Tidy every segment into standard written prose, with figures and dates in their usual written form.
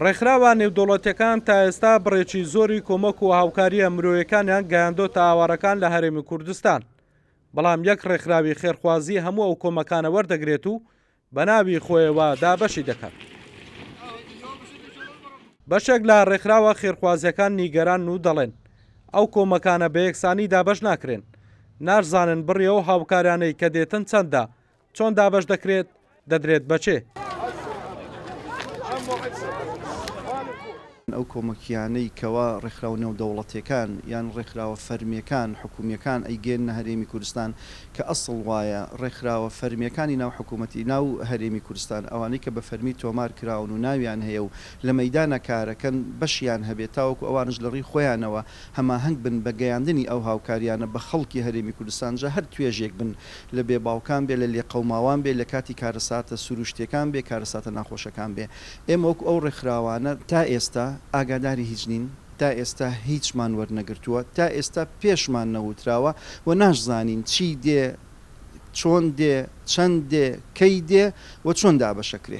ڕێکخراوە نێودەوڵەتیەکان تا ئێستا بڕێکی زۆری کۆمەک و هاوکاریە مرۆیەکانیان گەیاندۆتە ئاوارەکان لە هەرێمی کوردستان. بەڵام یەک ڕێکخراوی خێرخوازی هەموو ئەو کۆمەکانە وەردەگرێت و بە ناوی خۆیەوە دابەشی دەکات. بەشێک لە ڕێکخراوە خێرخوازیەکان نیگەران و دەڵێن ئەو کۆمەکانە بە یەکسانی دابەش ناکرێن، نارزانن بڕێ و هاوکارانەی کە دێتن چەندە، چۆن دابەش دەکرێت، دەدرێت بەچێ. ئەو کۆمەکیانەی کەوا ڕێکخراو نێودەوڵەتیەکان یان ڕێکخراوە فەرمیەکان حکوومیەکان ئەیگەێنە هەرێمی کوردستان کە ئەسڵ وایە ڕێکخراوە فەرمیەکانی ناو حکوومەتی ناو هەرێمی کوردستان ئەوانەی کە بە فەرمی تۆمار کراون و ناویان هەیە و لە مەیدانە کارەکەن بەشیان هەبێت تاوەکو ئەوانش لە ڕێی خۆیانەوە هەماهەنگ بن بە گەیاندنی ئەو هاوکاریانە بە خەڵکی هەرێمی کوردستانجا هەر توێژێک بن لە بێباوکان بێ لە لێقەوماوان بێ لە کاتی کارەساتە سروشتیەکان بێ کارەساتە ناخۆشەکان بێ. ئێمە وەک ئەو ڕێکخراوانە تا ئێستا ئاگاداری هیچ نین، تا ئێستا هیچمان وەرنەگرتووە، تا ئێستا پێشمان نەوتراوە و ناشزانین چی دێ، چۆن دێ، چەند دێ، کەی دێ و چۆن دابەشەکرێ.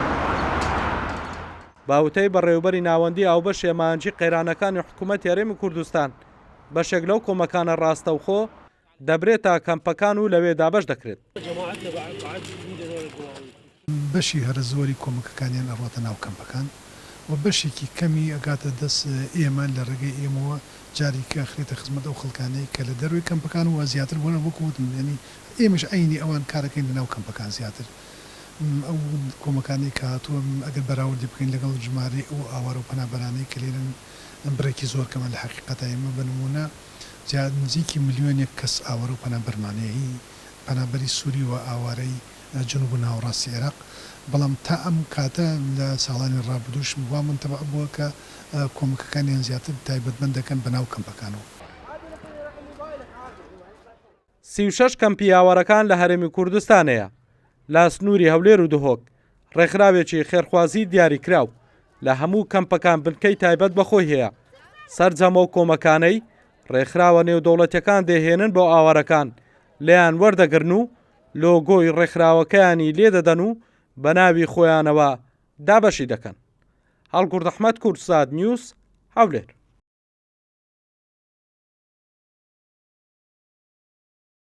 باوتەی بەڕێوەبەری ناوەندی ئاوبەشێ مانجی قەیرانەکانی حکوومەتی هەرێمی کوردستان بەشێک لەو کۆمەکانە ڕاستەوخۆ دەبرێتە کەمپەکان و لەوێ دابەش دەکرێت. بەشی هەرە زۆری کۆمەکەکانیان ئەڕۆتە ناو کەمپەکان و بەشێکی کەمی ئەگاتە دەست ئێمە لە ڕێگەی ئێمەوە جاریکە خرێتە خزمەت ئەو خەڵکانەی کە لە دەروی کەمپەکان و زیاتر بۆنە وەکوتم، ینی ئێمەش عینی ئەوان کارەکەین لە ناو کەمپەکان زیاتر. ئەو کۆمەکانی کە هاتووە ئەگەر بەراوردی بکەین لەگەڵ ژمارەی ئەو ئاوارە و پەنابەرانەی کە لێرن بڕێکی زۆر کەمە لە حەقیقەتە ئێمە بنمونە نزیکی ملیۆنێک کەس ئاوارە و پەنابەرمانەیە پەنابەری سووری و ئاوارەی جنوب و ناوەڕاستی عێراق. بەڵام تا ئەم کاتە لە ساڵانی ڕابردووش وا منتەبع بووە کە کۆمەکەکانیان زیاتر تایبەتمەند دەکەن بە ناو کەمپەکانەوە. 36 کەمپی ئاوارەکان لە هەرێمی کوردستانەیە. لە سنووری هەولێر و دهۆک ڕێکخراوێکی خێرخوازی دیاریکراو لە هەموو کەمپەکان بنکەی تایبەت بەخۆی هەیە. سەرجەمە و کۆمەکانەی ڕێکخراوە نێودەوڵەتیەکان دەهێنن بۆ ئاوارەکان لیان وەردەگرن و لۆگۆی ڕێکخراوەکەیانی لێدەدەن و بە ناوی خۆیانەوە دابەشی دەکەن. هەڵگورد ئەحمەد، کورتسات نیوز، هەولێر.